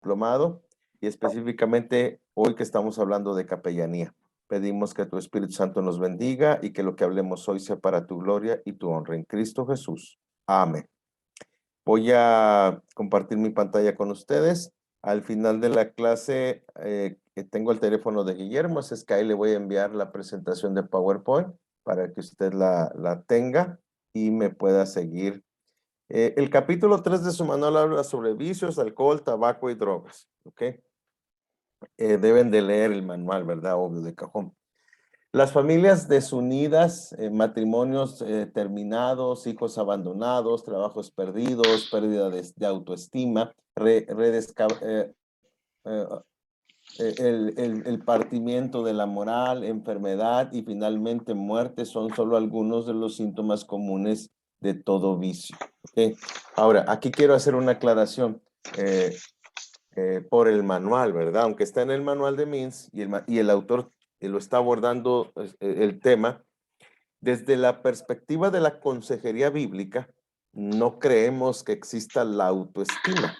diplomado y específicamente hoy que estamos hablando de capellanía. Pedimos que tu Espíritu Santo nos bendiga y que lo que hablemos hoy sea para tu gloria y tu honra en Cristo Jesús. Amén. Voy a compartir mi pantalla con ustedes. Al final de la clase tengo el teléfono de Guillermo, así es que ahí le voy a enviar la presentación de PowerPoint para que usted la tenga y me pueda seguir. El capítulo 3 de su manual habla sobre vicios, alcohol, tabaco y drogas. ¿Ok? Deben de leer el manual, ¿verdad? Obvio, de cajón. Las familias desunidas, matrimonios terminados, hijos abandonados, trabajos perdidos, pérdida de autoestima, el partimiento de la moral, enfermedad y finalmente muerte son solo algunos de los síntomas comunes de todo vicio. ¿Okay? Ahora, aquí quiero hacer una aclaración por el manual, ¿verdad? Aunque está en el manual de Mintz y el autor lo está abordando el tema, desde la perspectiva de la consejería bíblica, no creemos que exista la autoestima.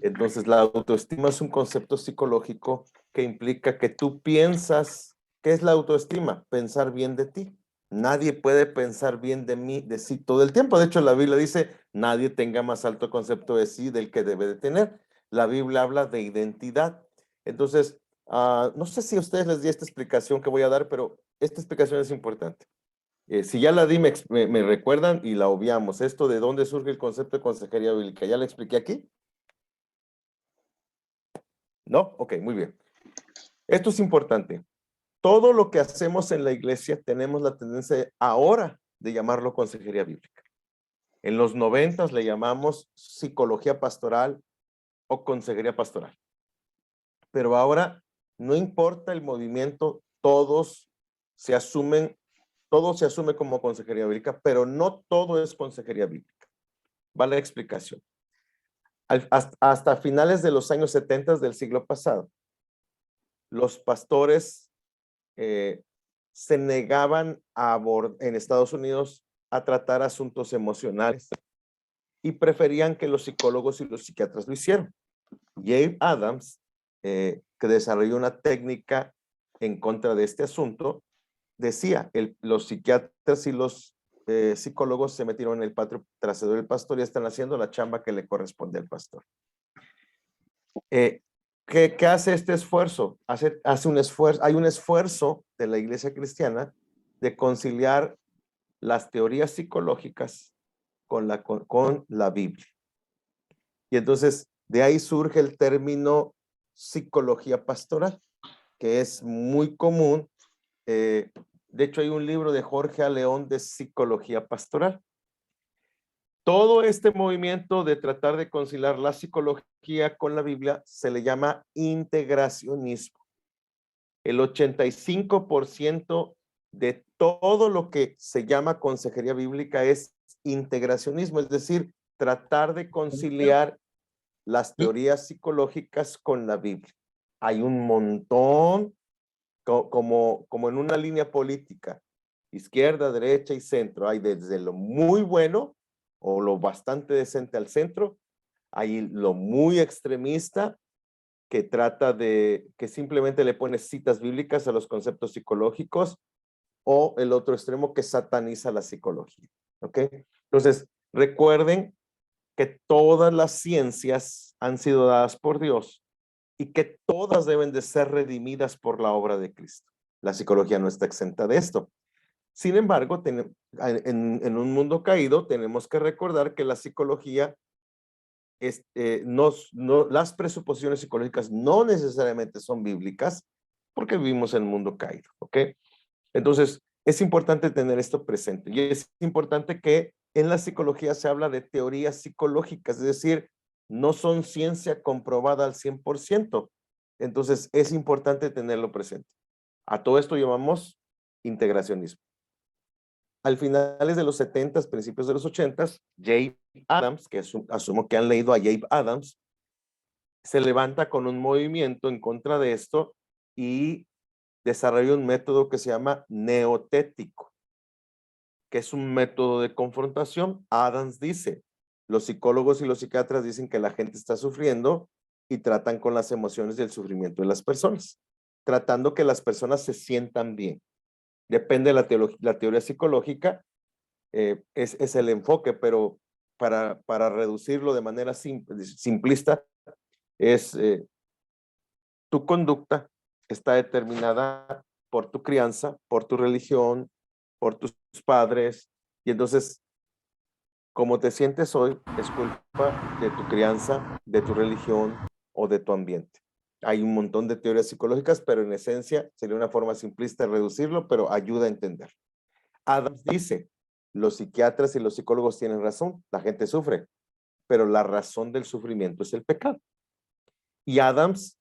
Entonces, la autoestima es un concepto psicológico que implica que tú piensas, ¿qué es la autoestima? Pensar bien de ti. Nadie puede pensar bien de mí, de sí todo el tiempo. De hecho, la Biblia dice, nadie tenga más alto concepto de sí del que debe de tener. La Biblia habla de identidad. Entonces, no sé si a ustedes les di esta explicación que voy a dar, pero esta explicación es importante. Si ya la di, me recuerdan y la obviamos. Esto de dónde surge el concepto de consejería bíblica, ¿ya la expliqué aquí? ¿No? Ok, muy bien. Esto es importante. Todo lo que hacemos en la iglesia tenemos la tendencia ahora de llamarlo consejería bíblica. En los 90 le llamamos psicología pastoral o consejería pastoral. Pero ahora no importa el movimiento, todo se asume como consejería bíblica, pero no todo es consejería bíblica. Va la explicación. Hasta finales de los años 70 del siglo pasado, los pastores se negaban en Estados Unidos a tratar asuntos emocionales y preferían que los psicólogos y los psiquiatras lo hicieran. Jay Adams, que desarrolló una técnica en contra de este asunto, decía, los psiquiatras y los psicólogos se metieron en el patio trasero del pastor y están haciendo la chamba que le corresponde al pastor. ¿Qué hace este esfuerzo? Hace un esfuerzo, hay un esfuerzo de la iglesia cristiana de conciliar las teorías psicológicas con la Biblia. Y entonces, de ahí surge el término psicología pastoral, que es muy común. De hecho, hay un libro de Jorge A. León de psicología pastoral. Todo este movimiento de tratar de conciliar la psicología con la Biblia se le llama integracionismo. El 85% de todo lo que se llama consejería bíblica es integracionismo, es decir, tratar de conciliar las teorías psicológicas con la Biblia. Hay un montón, como en una línea política, izquierda, derecha y centro. Hay desde lo muy bueno o lo bastante decente al centro, hay lo muy extremista que trata que simplemente le pone citas bíblicas a los conceptos psicológicos, o el otro extremo que sataniza la psicología. ¿Ok? Entonces, recuerden que todas las ciencias han sido dadas por Dios y que todas deben de ser redimidas por la obra de Cristo. La psicología no está exenta de esto. Sin embargo, en un mundo caído tenemos que recordar que la psicología, las presuposiciones psicológicas no necesariamente son bíblicas porque vivimos en un mundo caído. ¿Ok? Entonces, es importante tener esto presente y es importante que en la psicología se habla de teorías psicológicas, es decir, no son ciencia comprobada al 100%. Entonces, es importante tenerlo presente. A todo esto llamamos integracionismo. Al finales de los 70s, principios de los 80s, Jay Adams, que asumo que han leído a Jay Adams, se levanta con un movimiento en contra de esto y desarrolla un método que se llama neotético, que es un método de confrontación. Adams dice, los psicólogos y los psiquiatras dicen que la gente está sufriendo y tratan con las emociones y el sufrimiento de las personas, tratando que las personas se sientan bien. Depende de la teoría psicológica, es el enfoque, pero para reducirlo de manera simplista, es tu conducta está determinada por tu crianza, por tu religión, por tus padres, y entonces, como te sientes hoy, es culpa de tu crianza, de tu religión o de tu ambiente. Hay un montón de teorías psicológicas, pero en esencia sería una forma simplista de reducirlo, pero ayuda a entender. Adams dice, los psiquiatras y los psicólogos tienen razón, la gente sufre, pero la razón del sufrimiento es el pecado. Y Adams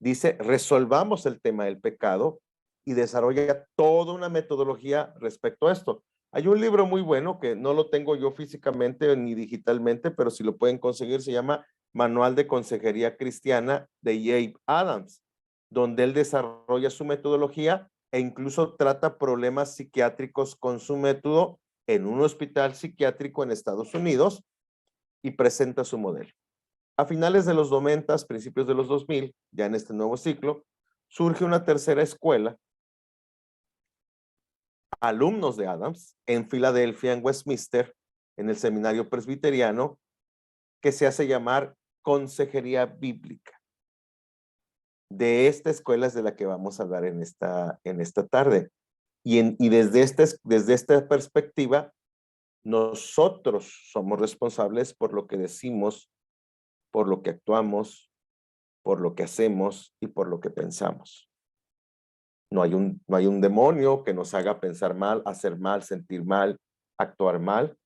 dice, resolvamos el tema del pecado y desarrolla toda una metodología respecto a esto. Hay un libro muy bueno que no lo tengo yo físicamente ni digitalmente, pero si lo pueden conseguir, se llama Manual de Consejería Cristiana de Jay Adams, donde él desarrolla su metodología e incluso trata problemas psiquiátricos con su método en un hospital psiquiátrico en Estados Unidos y presenta su modelo. A finales de los 90, principios de los 2000, ya en este nuevo ciclo, surge una tercera escuela, alumnos de Adams, en Filadelfia, en Westminster, en el seminario presbiteriano, que se hace llamar Consejería Bíblica. De esta escuela es de la que vamos a hablar en esta tarde. Y desde esta perspectiva, nosotros somos responsables por lo que decimos, por lo que actuamos, por lo que hacemos y por lo que pensamos. No hay un demonio que nos haga pensar mal, hacer mal, sentir mal, actuar mal.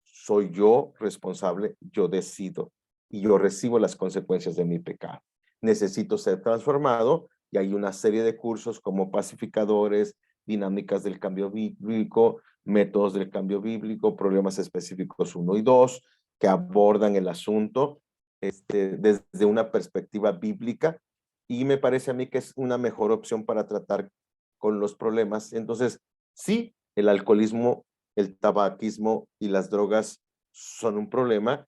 Soy yo responsable, yo decido y yo recibo las consecuencias de mi pecado. Necesito ser transformado y hay una serie de cursos como pacificadores, dinámicas del cambio bíblico, métodos del cambio bíblico, problemas específicos 1 y 2 que abordan el asunto desde una perspectiva bíblica y me parece a mí que es una mejor opción para tratar con los problemas. Entonces, sí, el alcoholismo, el tabaquismo y las drogas son un problema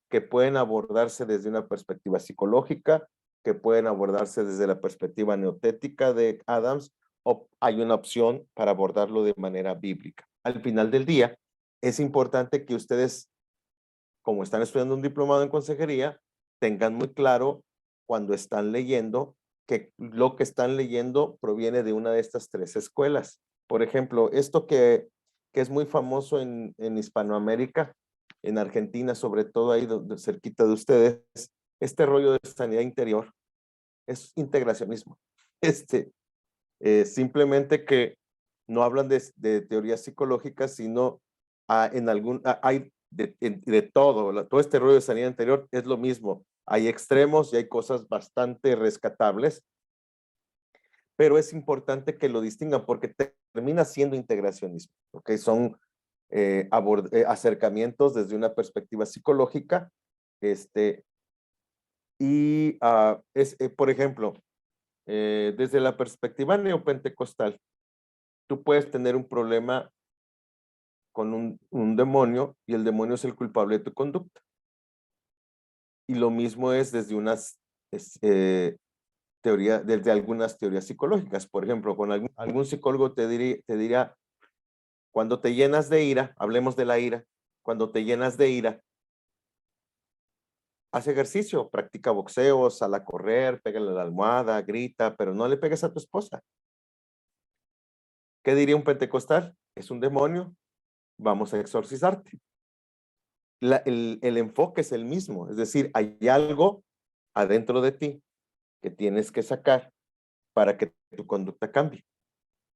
que pueden abordarse desde una perspectiva psicológica, que pueden abordarse desde la perspectiva neotética de Adams, o hay una opción para abordarlo de manera bíblica. Al final del día, es importante que ustedes, como están estudiando un diplomado en consejería, tengan muy claro cuando están leyendo que lo que están leyendo proviene de una de estas tres escuelas. Por ejemplo, esto que es muy famoso en Hispanoamérica, en Argentina, sobre todo ahí cerquita de ustedes, este rollo de sanidad interior es integracionismo. Simplemente que no hablan de teorías psicológicas, sino hay de todo, todo este rollo de sanidad interior es lo mismo. Hay extremos y hay cosas bastante rescatables, pero es importante que lo distingan porque termina siendo integracionismo, ¿ok? Son acercamientos desde una perspectiva psicológica, por ejemplo, desde la perspectiva neopentecostal, tú puedes tener un problema con un demonio y el demonio es el culpable de tu conducta. Y lo mismo es desde desde algunas teorías psicológicas. Por ejemplo, con algún psicólogo te diría, cuando te llenas de ira, hablemos de la ira, cuando te llenas de ira, haz ejercicio, practica boxeo, sal a correr, pégale a la almohada, grita, pero no le pegues a tu esposa. ¿Qué diría un pentecostal? Es un demonio, vamos a exorcizarte. El enfoque es el mismo, es decir, hay algo adentro de ti que tienes que sacar para que tu conducta cambie.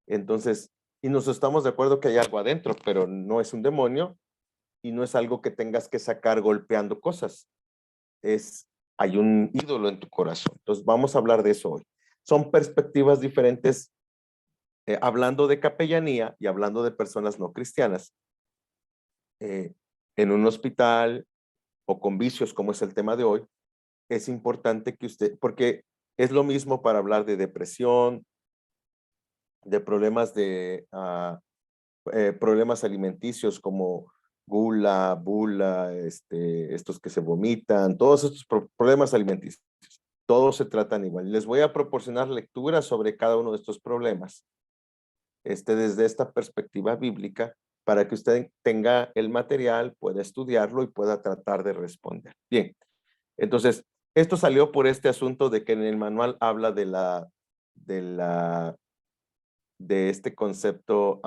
Entonces, y nos estamos de acuerdo que hay algo adentro, pero no es un demonio y no es algo que tengas que sacar golpeando cosas. Hay un ídolo en tu corazón. Entonces, vamos a hablar de eso hoy. Son perspectivas diferentes, hablando de capellanía y hablando de personas no cristianas. En un hospital o con vicios, como es el tema de hoy, es importante que usted, porque es lo mismo para hablar de depresión, de problemas problemas alimenticios como gula, bula, estos que se vomitan, todos estos problemas alimenticios. Todos se tratan igual. Les voy a proporcionar lecturas sobre cada uno de estos problemas, desde esta perspectiva bíblica, para que usted tenga el material, pueda estudiarlo y pueda tratar de responder. Bien, entonces, esto salió por este asunto de que en el manual habla de este concepto,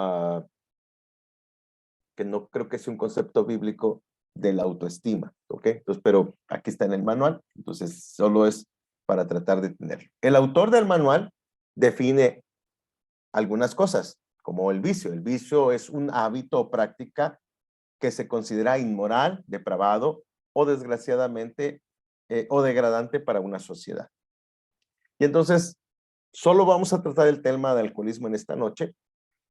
que no creo que sea un concepto bíblico, de la autoestima, ¿ok? Entonces, pero aquí está en el manual, entonces solo es para tratar de tenerlo. El autor del manual define algunas cosas, como el vicio. El vicio es un hábito o práctica que se considera inmoral, depravado o desgraciadamente o degradante para una sociedad. Y entonces, solo vamos a tratar el tema del alcoholismo en esta noche,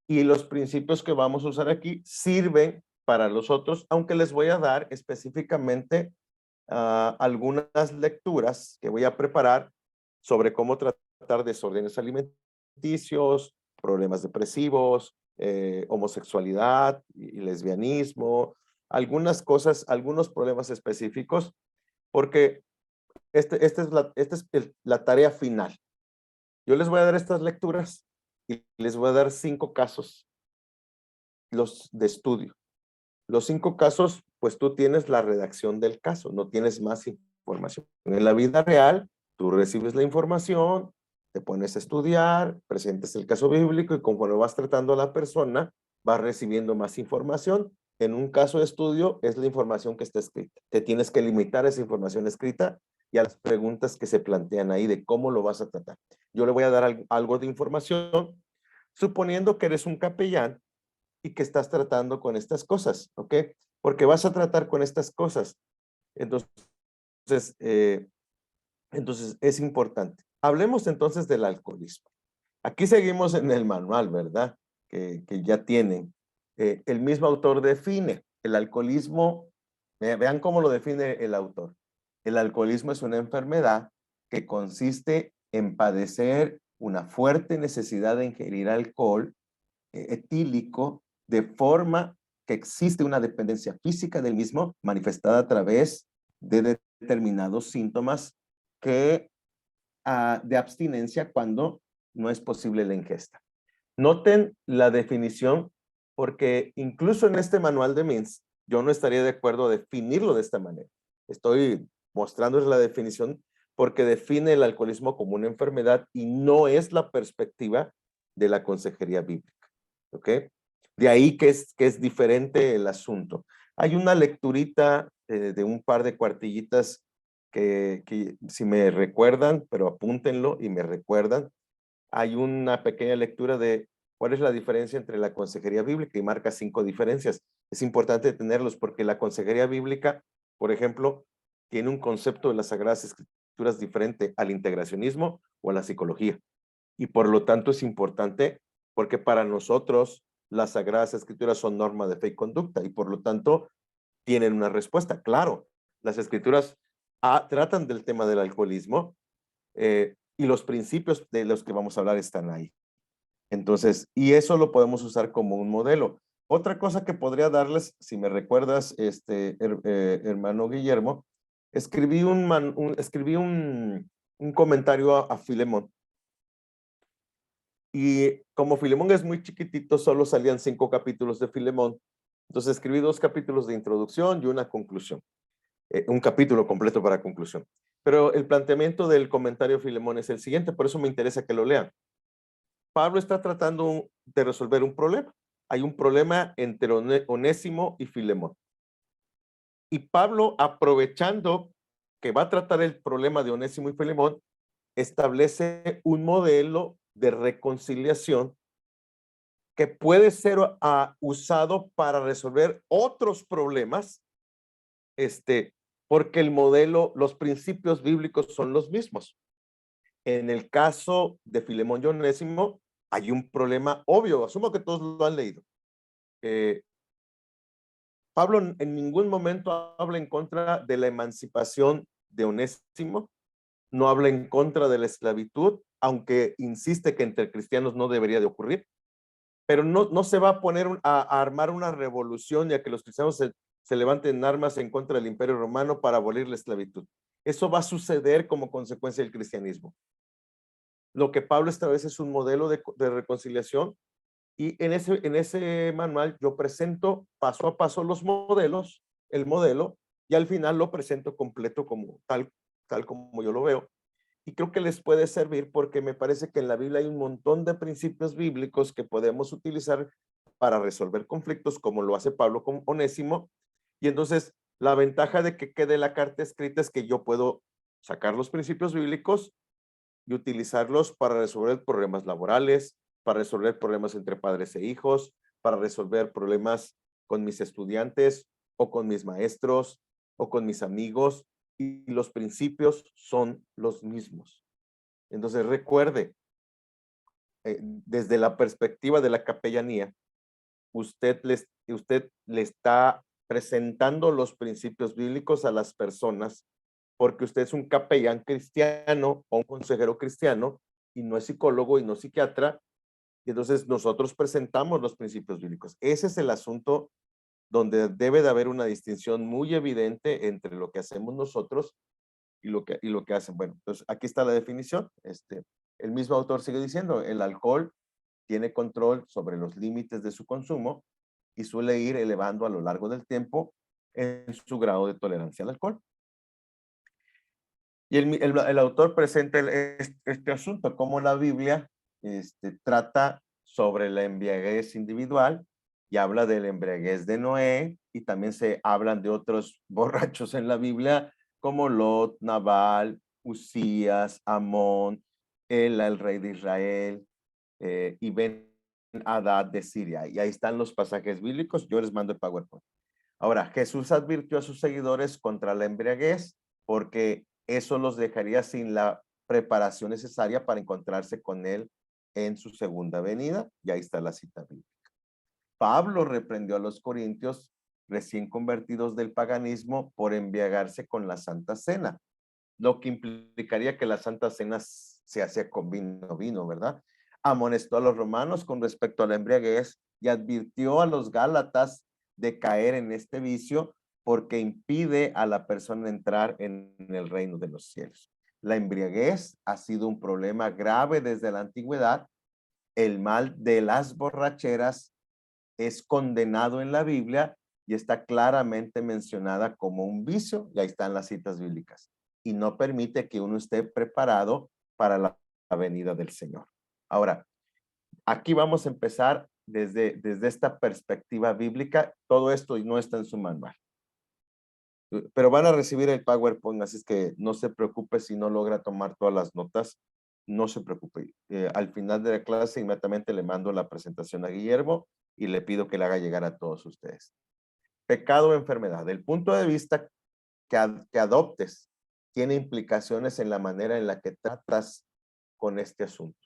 y los principios que vamos a usar aquí sirven para los otros, aunque les voy a dar específicamente algunas lecturas que voy a preparar sobre cómo tratar desórdenes alimenticios, problemas depresivos, homosexualidad y lesbianismo, algunas cosas, algunos problemas específicos, porque esta es la tarea final. Yo les voy a dar estas lecturas y les voy a dar 5 casos los de estudio. Los 5 casos, pues tú tienes la redacción del caso, no tienes más información. En la vida real, tú recibes la información, te pones a estudiar, presentas el caso bíblico y conforme vas tratando a la persona, vas recibiendo más información. En un caso de estudio es la información que está escrita. Te tienes que limitar a esa información escrita y a las preguntas que se plantean ahí de cómo lo vas a tratar. Yo le voy a dar algo de información, suponiendo que eres un capellán y que estás tratando con estas cosas, ¿ok? Porque vas a tratar con estas cosas. Entonces, eh, entonces es importante. Hablemos entonces del alcoholismo. Aquí seguimos en el manual, ¿verdad? Que ya tienen. El mismo autor define el alcoholismo. Vean cómo lo define el autor. El alcoholismo es una enfermedad que consiste en padecer una fuerte necesidad de ingerir alcohol etílico, de forma que existe una dependencia física del mismo manifestada a través de determinados síntomas que, de abstinencia cuando no es posible la ingesta. Noten la definición, porque incluso en este manual de Mintz, yo no estaría de acuerdo a definirlo de esta manera. Estoy mostrándoles la definición porque define el alcoholismo como una enfermedad y no es la perspectiva de la consejería bíblica. ¿Ok? De ahí que es diferente el asunto. Hay una lecturita de un par de cuartillitas que si me recuerdan, pero apúntenlo y me recuerdan, hay una pequeña lectura de cuál es la diferencia entre la consejería bíblica y marca 5 diferencias. Es importante tenerlos porque la consejería bíblica, por ejemplo, tiene un concepto de las Sagradas Escrituras diferente al integracionismo o a la psicología. Y por lo tanto es importante porque para nosotros las Sagradas Escrituras son norma de fe y conducta y por lo tanto tienen una respuesta. Claro, las Escrituras tratan del tema del alcoholismo y los principios de los que vamos a hablar están ahí. Entonces, y eso lo podemos usar como un modelo. Otra cosa que podría darles, si me recuerdas, hermano Guillermo, escribí un comentario a Filemón. Y como Filemón es muy chiquitito, solo salían 5 capítulos de Filemón. Entonces escribí 2 capítulos de introducción y una conclusión. Un capítulo completo para conclusión. Pero el planteamiento del comentario de Filemón es el siguiente, por eso me interesa que lo lean. Pablo está tratando de resolver un problema. Hay un problema entre Onésimo y Filemón. Y Pablo, aprovechando que va a tratar el problema de Onésimo y Filemón, establece un modelo de reconciliación que puede ser usado para resolver otros problemas, porque el modelo, los principios bíblicos son los mismos. En el caso de Filemón y Onésimo, hay un problema obvio, asumo que todos lo han leído. Pablo en ningún momento habla en contra de la emancipación de Onésimo, no habla en contra de la esclavitud, aunque insiste que entre cristianos no debería de ocurrir. pero no se va a poner a armar una revolución y a que los cristianos se levanten en armas en contra del Imperio Romano para abolir la esclavitud. Eso va a suceder como consecuencia del cristianismo. Lo que Pablo establece es un modelo de reconciliación, y en ese manual yo presento paso a paso los modelos, el modelo, y al final lo presento completo como tal como yo lo veo. Y creo que les puede servir porque me parece que en la Biblia hay un montón de principios bíblicos que podemos utilizar para resolver conflictos, como lo hace Pablo con Onésimo. Y entonces la ventaja de que quede la carta escrita es que yo puedo sacar los principios bíblicos y utilizarlos para resolver problemas laborales, para resolver problemas entre padres e hijos, para resolver problemas con mis estudiantes o con mis maestros o con mis amigos, y los principios son los mismos. Entonces recuerde, desde la perspectiva de la capellanía, usted le está presentando los principios bíblicos a las personas porque usted es un capellán cristiano o un consejero cristiano y no es psicólogo y no psiquiatra, y entonces nosotros presentamos los principios bíblicos. Ese es el asunto donde debe de haber una distinción muy evidente entre lo que hacemos nosotros y lo que hacen. Bueno, entonces aquí está la definición. El mismo autor sigue diciendo, el alcohol tiene control sobre los límites de su consumo y suele ir elevando a lo largo del tiempo en su grado de tolerancia al alcohol. Y el autor presenta este asunto, como la Biblia trata sobre la embriaguez individual y habla de la embriaguez de Noé, y también se hablan de otros borrachos en la Biblia como Lot, Nabal, Usías, Amón, Ela, el rey de Israel, y Ben-Hadad de Siria. Y ahí están los pasajes bíblicos. Yo les mando el PowerPoint. Ahora, Jesús advirtió a sus seguidores contra la embriaguez porque eso los dejaría sin la preparación necesaria para encontrarse con él en su segunda venida. Y ahí está la cita bíblica. Pablo reprendió a los corintios recién convertidos del paganismo por embriagarse con la Santa Cena, lo que implicaría que la Santa Cena se hacía con vino, ¿verdad? Amonestó a los romanos con respecto a la embriaguez y advirtió a los gálatas de caer en este vicio porque impide a la persona entrar en el reino de los cielos. La embriaguez ha sido un problema grave desde la antigüedad. El mal de las borracheras es condenado en la Biblia y está claramente mencionada como un vicio, y ahí están las citas bíblicas, y no permite que uno esté preparado para la venida del Señor. Ahora, aquí vamos a empezar desde esta perspectiva bíblica. Todo esto no está en su manual, pero van a recibir el PowerPoint, así es que no se preocupe si no logra tomar todas las notas, no se preocupe. Al final de la clase inmediatamente le mando la presentación a Guillermo y le pido que le haga llegar a todos ustedes. Pecado o enfermedad. Del punto de vista que adoptes, tiene implicaciones en la manera en la que tratas con este asunto.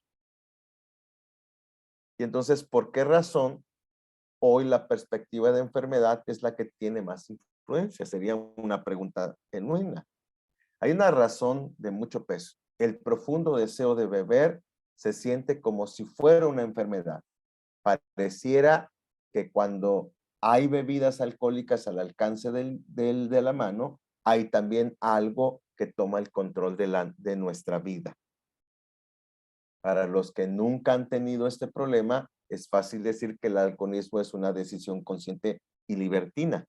Y entonces, ¿por qué razón hoy la perspectiva de enfermedad es la que tiene más influencia? Sería una pregunta genuina. Hay una razón de mucho peso. El profundo deseo de beber se siente como si fuera una enfermedad. Pareciera que cuando hay bebidas alcohólicas al alcance de la mano, hay también algo que toma el control de nuestra vida. Para los que nunca han tenido este problema, es fácil decir que el alcoholismo es una decisión consciente y libertina.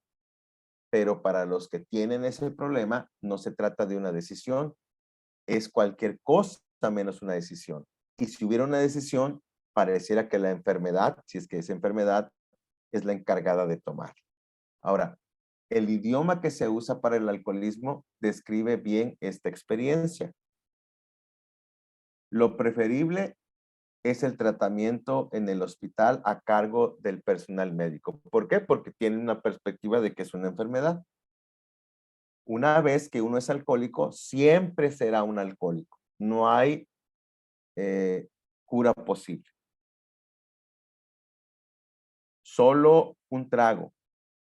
Pero para los que tienen ese problema, no se trata de una decisión, es cualquier cosa menos una decisión. Y si hubiera una decisión, pareciera que la enfermedad, si es que es enfermedad, es la encargada de tomar. Ahora, el idioma que se usa para el alcoholismo describe bien esta experiencia. Lo preferible es el tratamiento en el hospital a cargo del personal médico. ¿Por qué? Porque tienen una perspectiva de que es una enfermedad. Una vez que uno es alcohólico, siempre será un alcohólico. No hay cura posible. Solo un trago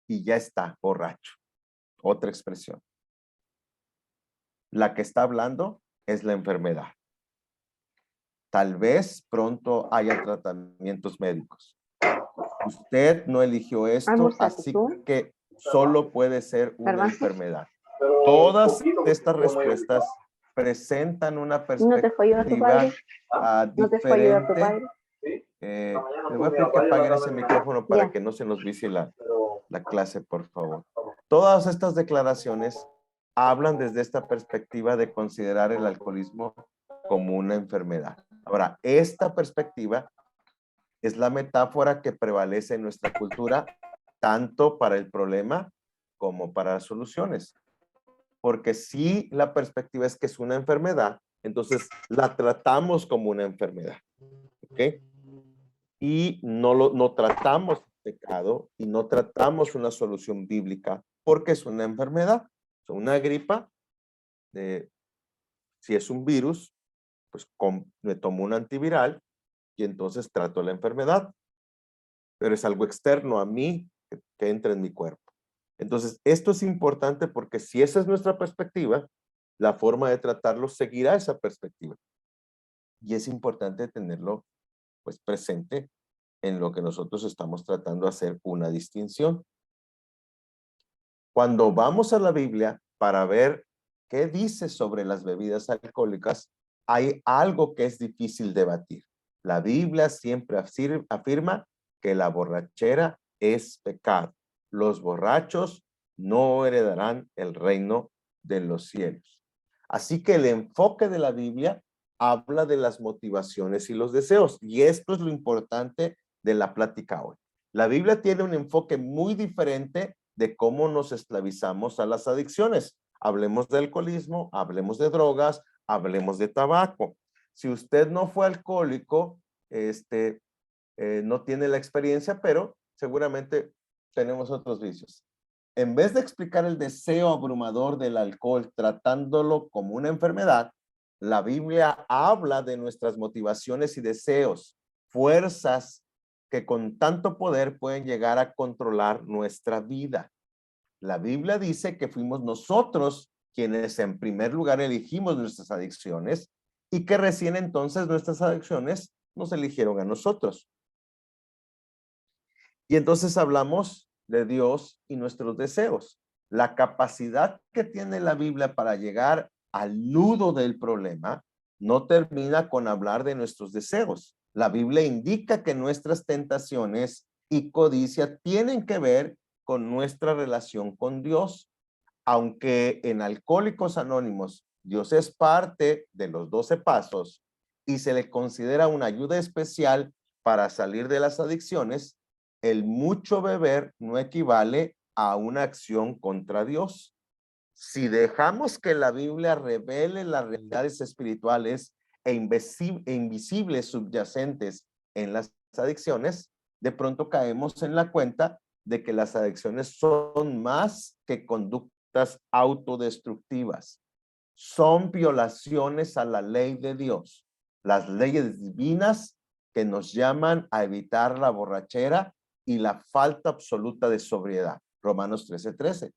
y ya está borracho. Otra expresión. La que está hablando es la enfermedad. Tal vez pronto haya tratamientos médicos, Usted no eligió esto, ¿Almorzaste así tú? que solo puede ser una ¿Farmacia? enfermedad. Todas estas respuestas presentan una ¿No te fue ayudar tu padre? perspectiva ¿No te fue ayudar tu diferente. padre? Les voy a pedir que apaguen ese micrófono para Ya. que no se nos vicie la clase, por favor. Todas estas declaraciones hablan desde esta perspectiva de considerar el alcoholismo como una enfermedad. Ahora, esta perspectiva es la metáfora que prevalece en nuestra cultura, tanto para el problema como para las soluciones. Porque si la perspectiva es que es una enfermedad, entonces la tratamos como una enfermedad. ¿Ok? Y no tratamos el pecado y no tratamos una solución bíblica porque es una enfermedad. Es una gripa, si es un virus, pues me tomo un antiviral y entonces trato la enfermedad, pero es algo externo a mí que entra en mi cuerpo. Entonces, esto es importante porque si esa es nuestra perspectiva, la forma de tratarlo seguirá esa perspectiva. Y es importante tenerlo pues presente en lo que nosotros estamos tratando de hacer una distinción. Cuando vamos a la Biblia para ver qué dice sobre las bebidas alcohólicas, hay algo que es difícil debatir. La Biblia siempre afirma que la borrachera es pecado. Los borrachos no heredarán el reino de los cielos. Así que el enfoque de la Biblia habla de las motivaciones y los deseos. Y esto es lo importante de la plática hoy. La Biblia tiene un enfoque muy diferente de cómo nos esclavizamos a las adicciones. Hablemos de alcoholismo, hablemos de drogas, hablemos de tabaco. Si usted no fue alcohólico, no tiene la experiencia, pero seguramente tenemos otros vicios. En vez de explicar el deseo abrumador del alcohol tratándolo como una enfermedad, la Biblia habla de nuestras motivaciones y deseos, fuerzas que con tanto poder pueden llegar a controlar nuestra vida. La Biblia dice que fuimos nosotros quienes en primer lugar elegimos nuestras adicciones y que recién entonces nuestras adicciones nos eligieron a nosotros. Y entonces hablamos de Dios y nuestros deseos. La capacidad que tiene la Biblia para llegar al nudo del problema no termina con hablar de nuestros deseos. La Biblia indica que nuestras tentaciones y codicia tienen que ver con nuestra relación con Dios. Aunque en Alcohólicos Anónimos Dios es parte de los 12 pasos y se le considera una ayuda especial para salir de las adicciones, el mucho beber no equivale a una acción contra Dios. Si dejamos que la Biblia revele las realidades espirituales e invisibles subyacentes en las adicciones, de pronto caemos en la cuenta de que las adicciones son más que conductas autodestructivas. Son violaciones a la ley de Dios, las leyes divinas que nos llaman a evitar la borrachera y la falta absoluta de sobriedad. Romanos 13:13.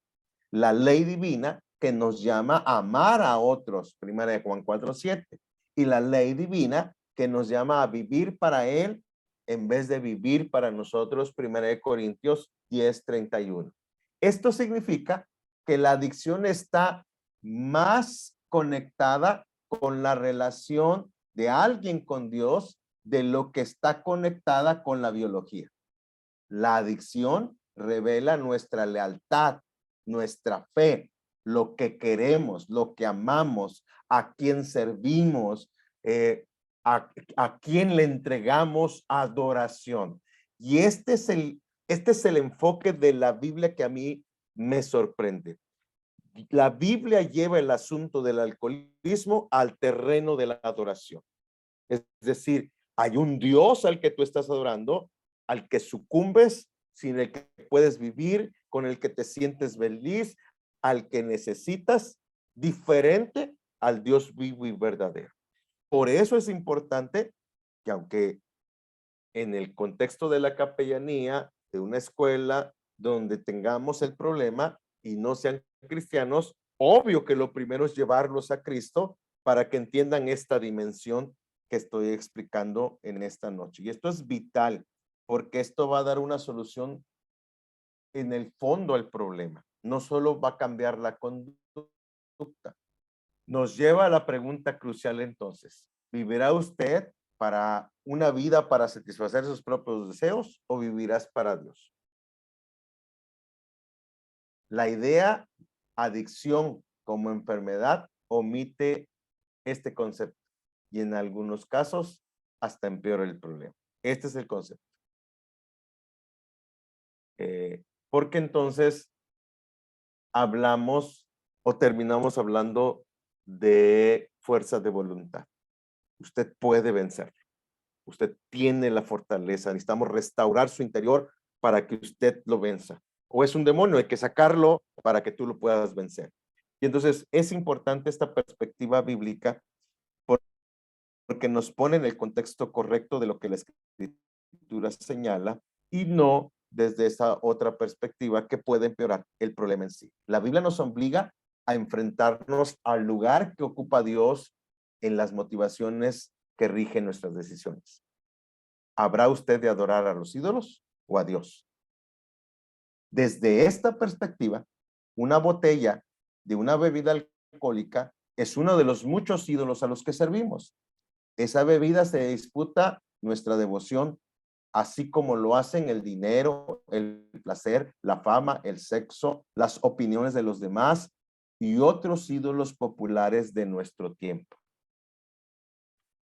La ley divina que nos llama a amar a otros, 1 Juan 4:7. Y la ley divina que nos llama a vivir para Él en vez de vivir para nosotros, 1 Corintios 10:31. Esto significa que la adicción está más conectada con la relación de alguien con Dios de lo que está conectada con la biología. La adicción revela nuestra lealtad, nuestra fe, lo que queremos, lo que amamos, a quién servimos, a quién le entregamos adoración. Y este es el enfoque de la Biblia que a mí me sorprende. La Biblia lleva el asunto del alcoholismo al terreno de la adoración. Es decir, hay un Dios al que tú estás adorando, al que sucumbes, sin el que puedes vivir, con el que te sientes feliz, al que necesitas, diferente al Dios vivo y verdadero. Por eso es importante que aunque en el contexto de la capellanía, de una escuela donde tengamos el problema y no sean cristianos, obvio que lo primero es llevarlos a Cristo para que entiendan esta dimensión que estoy explicando en esta noche. Y esto es vital. porque esto va a dar una solución en el fondo al problema. No solo va a cambiar la conducta. Nos lleva a la pregunta crucial entonces. ¿Vivirá usted para una vida para satisfacer sus propios deseos o vivirás para Dios? La idea adicción como enfermedad omite este concepto y en algunos casos hasta empeora el problema. Este es el concepto. Porque entonces hablamos o terminamos hablando de fuerza de voluntad. Usted puede vencerlo. Usted tiene la fortaleza. Necesitamos restaurar su interior para que usted lo venza. O es un demonio, hay que sacarlo para que tú lo puedas vencer. Y entonces es importante esta perspectiva bíblica porque nos pone en el contexto correcto de lo que la escritura señala y no desde esa otra perspectiva que puede empeorar el problema en sí. La Biblia nos obliga a enfrentarnos al lugar que ocupa Dios en las motivaciones que rigen nuestras decisiones. ¿Habrá usted de adorar a los ídolos o a Dios? Desde esta perspectiva, una botella de una bebida alcohólica es uno de los muchos ídolos a los que servimos. Esa bebida se disputa nuestra devoción, así como lo hacen el dinero, el placer, la fama, el sexo, las opiniones de los demás y otros ídolos populares de nuestro tiempo.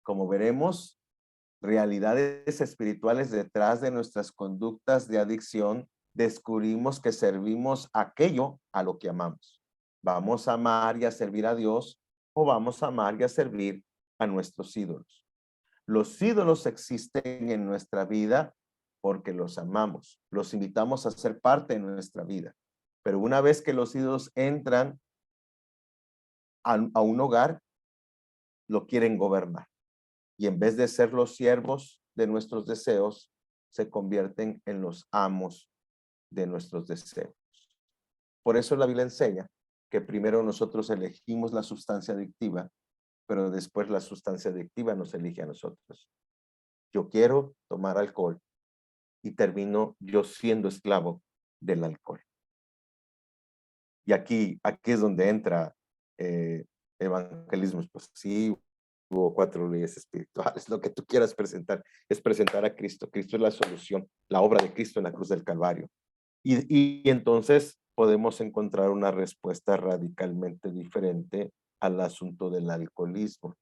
Como veremos, realidades espirituales detrás de nuestras conductas de adicción, descubrimos que servimos aquello a lo que amamos. ¿Vamos a amar y a servir a Dios o vamos a amar y a servir a nuestros ídolos? Los ídolos existen en nuestra vida porque los amamos. Los invitamos a ser parte de nuestra vida. Pero una vez que los ídolos entran a un hogar, lo quieren gobernar. Y en vez de ser los siervos de nuestros deseos, se convierten en los amos de nuestros deseos. Por eso la Biblia enseña que primero nosotros elegimos la sustancia adictiva, pero después la sustancia adictiva nos elige a nosotros. Yo quiero tomar alcohol y termino yo siendo esclavo del alcohol. Y aquí es donde entra evangelismo explosivo, 4 leyes espirituales, lo que tú quieras presentar, es presentar a Cristo. Cristo es la solución, la obra de Cristo en la cruz del Calvario. Y entonces podemos encontrar una respuesta radicalmente diferente al asunto del alcoholismo.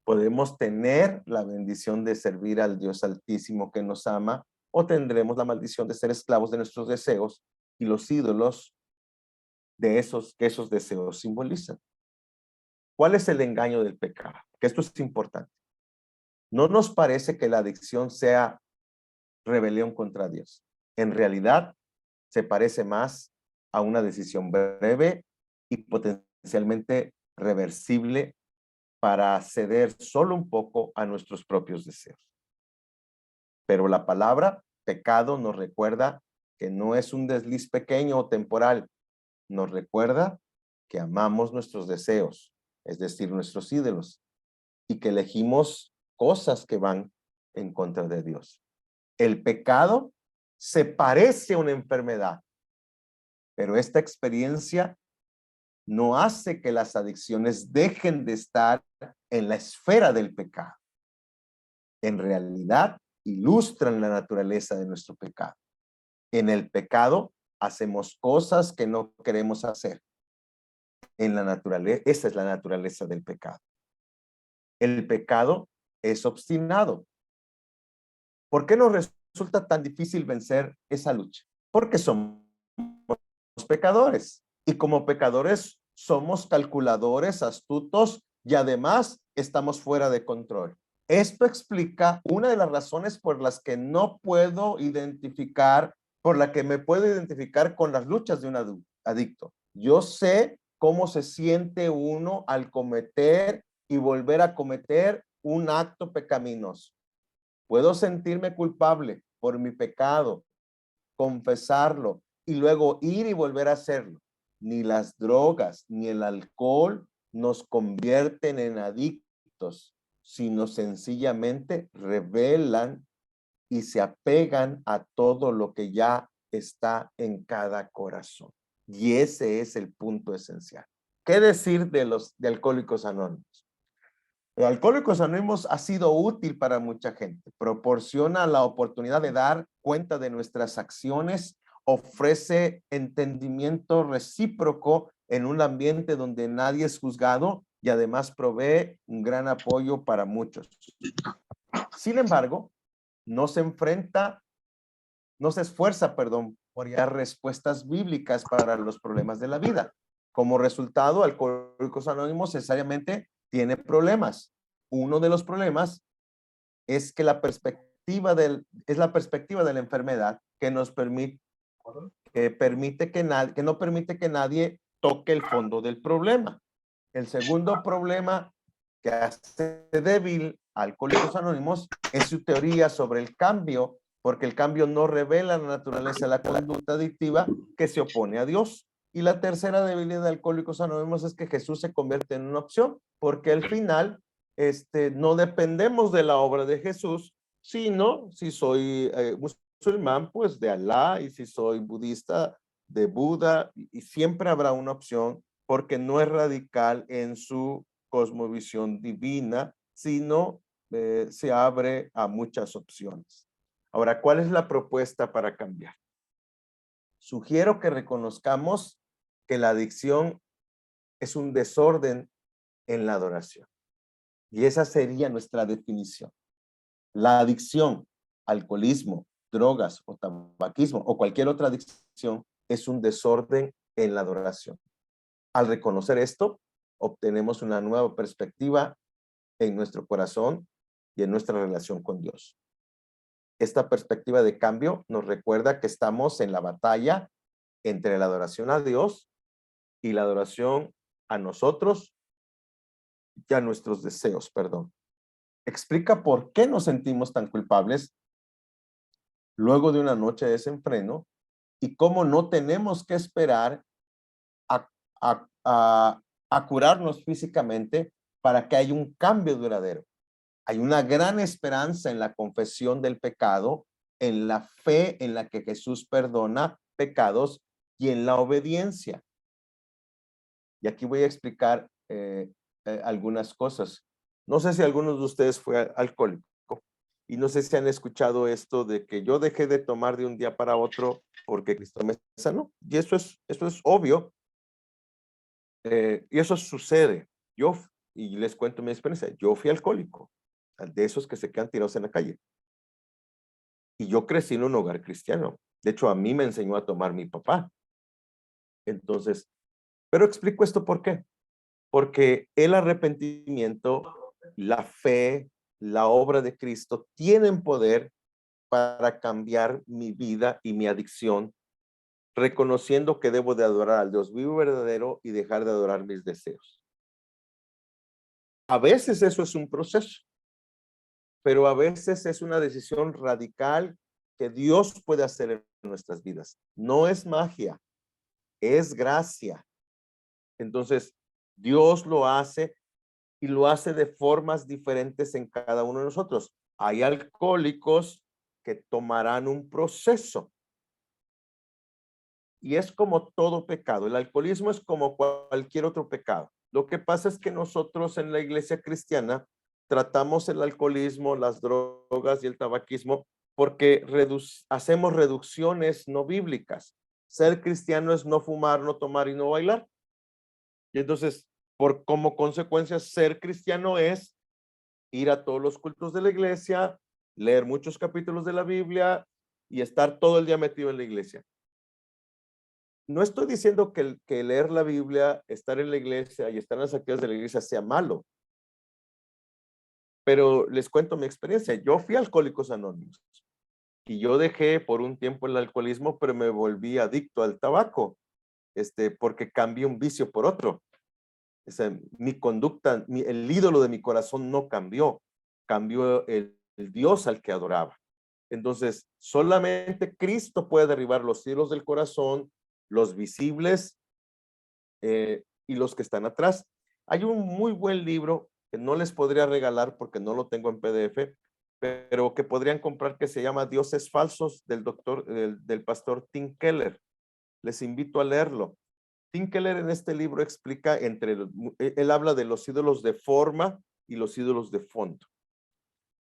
Podemos tener la bendición de servir al Dios Altísimo que nos ama, o tendremos la maldición de ser esclavos de nuestros deseos y los ídolos de que esos deseos simbolizan. ¿Cuál es el engaño del pecado? Que esto es importante. No nos parece que la adicción sea rebelión contra Dios. En realidad, se parece más a una decisión breve y potencialmente reversible para ceder solo un poco a nuestros propios deseos. Pero la palabra pecado nos recuerda que no es un desliz pequeño o temporal. Nos recuerda que amamos nuestros deseos, es decir, nuestros ídolos, y que elegimos cosas que van en contra de Dios. El pecado se parece a una enfermedad, pero esta experiencia no hace que las adicciones dejen de estar en la esfera del pecado. En realidad, ilustran la naturaleza de nuestro pecado. En el pecado hacemos cosas que no queremos hacer. En la naturaleza, esa es la naturaleza del pecado. El pecado es obstinado. ¿Por qué nos resulta tan difícil vencer esa lucha? Porque somos pecadores. Y como pecadores somos calculadores, astutos y además estamos fuera de control. Esto explica una de las razones por las que no puedo identificar, por la que me puedo identificar con las luchas de un adicto. Yo sé cómo se siente uno al cometer y volver a cometer un acto pecaminoso. Puedo sentirme culpable por mi pecado, confesarlo y luego ir y volver a hacerlo. Ni las drogas ni el alcohol nos convierten en adictos, sino sencillamente revelan y se apegan a todo lo que ya está en cada corazón. Y ese es el punto esencial. ¿Qué decir de Alcohólicos Anónimos? Alcohólicos Anónimos ha sido útil para mucha gente. Proporciona la oportunidad de dar cuenta de nuestras acciones, ofrece entendimiento recíproco en un ambiente donde nadie es juzgado y además provee un gran apoyo para muchos. Sin embargo, no se esfuerza, por dar respuestas bíblicas para los problemas de la vida. Como resultado, Alcohólicos Anónimos necesariamente tiene problemas. Uno de los problemas es que es la perspectiva de la enfermedad que nos permite, que no permite que nadie toque el fondo del problema. El segundo problema que hace débil a Alcohólicos Anónimos es su teoría sobre el cambio, porque el cambio no revela la naturaleza de la conducta adictiva que se opone a Dios. Y la tercera debilidad de Alcohólicos Anónimos es que Jesús se convierte en una opción, porque al final no dependemos de la obra de Jesús, sino si soy musulmán, pues de Alá, y si soy budista, de Buda, y siempre habrá una opción, porque no es radical en su cosmovisión divina, sino se abre a muchas opciones. Ahora, ¿cuál es la propuesta para cambiar? Sugiero que reconozcamos que la adicción es un desorden en la adoración. Y esa sería nuestra definición. La adicción, alcoholismo, drogas o tabaquismo o cualquier otra adicción es un desorden en la adoración. Al reconocer esto, obtenemos una nueva perspectiva en nuestro corazón y en nuestra relación con Dios. Esta perspectiva de cambio nos recuerda que estamos en la batalla entre la adoración a Dios y la adoración a nosotros y a nuestros deseos, Explica por qué nos sentimos tan culpables luego de una noche de desenfreno y cómo no tenemos que esperar a curarnos físicamente para que haya un cambio duradero. Hay una gran esperanza en la confesión del pecado, en la fe en la que Jesús perdona pecados y en la obediencia. Y aquí voy a explicar algunas cosas. No sé si algunos de ustedes fue alcohólico y no sé si han escuchado esto de que yo dejé de tomar de un día para otro porque Cristo me sanó. Y eso es obvio. Y eso sucede. Y les cuento mi experiencia, yo fui alcohólico, de esos que se quedan tirados en la calle. Y yo crecí en un hogar cristiano. De hecho, a mí me enseñó a tomar mi papá. Entonces, pero explico esto ¿por qué? Porque el arrepentimiento, la fe, la obra de Cristo tienen poder para cambiar mi vida y mi adicción, reconociendo que debo de adorar al Dios vivo y verdadero y dejar de adorar mis deseos. A veces eso es un proceso, pero a veces es una decisión radical que Dios puede hacer en nuestras vidas. No es magia, es gracia. Entonces, Dios lo hace y lo hace de formas diferentes en cada uno de nosotros. Hay alcohólicos que tomarán un proceso. Y es como todo pecado. El alcoholismo es como cualquier otro pecado. Lo que pasa es que nosotros en la iglesia cristiana tratamos el alcoholismo, las drogas y el tabaquismo porque hacemos reducciones no bíblicas. Ser cristiano es no fumar, no tomar y no bailar. Y entonces, como consecuencia, ser cristiano es ir a todos los cultos de la iglesia, leer muchos capítulos de la Biblia y estar todo el día metido en la iglesia. No estoy diciendo que leer la Biblia, estar en la iglesia y estar en las actividades de la iglesia sea malo. Pero les cuento mi experiencia. Yo fui a Alcohólicos Anónimos y yo dejé por un tiempo el alcoholismo, pero me volví adicto al tabaco, porque cambié un vicio por otro. Mi conducta, el ídolo de mi corazón no cambió, cambió el Dios al que adoraba. Entonces, solamente Cristo puede derribar los cielos del corazón, los visibles y los que están atrás. Hay un muy buen libro que no les podría regalar porque no lo tengo en PDF, pero que podrían comprar, que se llama Dioses Falsos, del pastor Tim Keller. Les invito a leerlo. Tim Keller en este libro explica él habla de los ídolos de forma y los ídolos de fondo.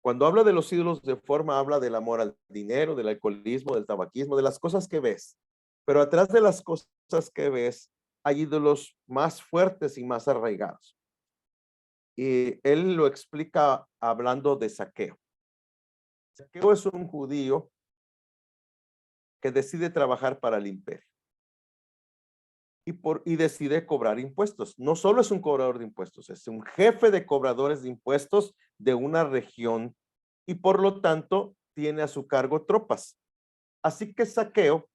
Cuando habla de los ídolos de forma, habla del amor al dinero, del alcoholismo, del tabaquismo, de las cosas que ves. Pero atrás de las cosas que ves, hay ídolos más fuertes y más arraigados. Y él lo explica hablando de Zaqueo. Zaqueo es un judío que decide trabajar para el imperio. Y decide cobrar impuestos. No solo es un cobrador de impuestos, es un jefe de cobradores de impuestos de una región y por lo tanto tiene a su cargo tropas. Así que Zaqueo